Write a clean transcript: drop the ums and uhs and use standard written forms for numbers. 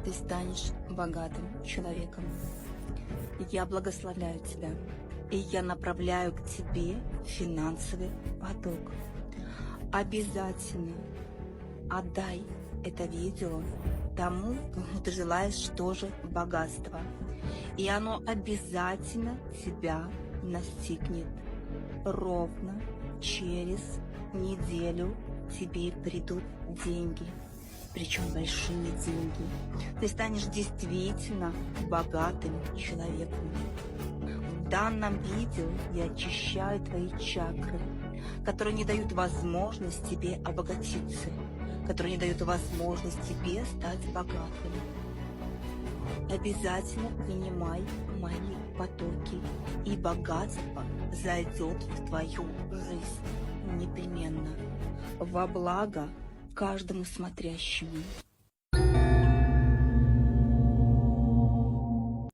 ты станешь богатым человеком. Я благословляю тебя, и я направляю к тебе финансовый поток. Обязательно отдай это видео тому, кому ты желаешь тоже богатства. И оно обязательно тебя настигнет. Ровно через неделю тебе придут деньги. Причем большие деньги. Ты станешь действительно богатым человеком. В данном видео я очищаю твои чакры, которые не дают возможность тебе обогатиться, которые не дают возможность тебе стать богатым. Обязательно принимай мои потоки, и богатство зайдет в твою жизнь непременно, во благо каждому смотрящему.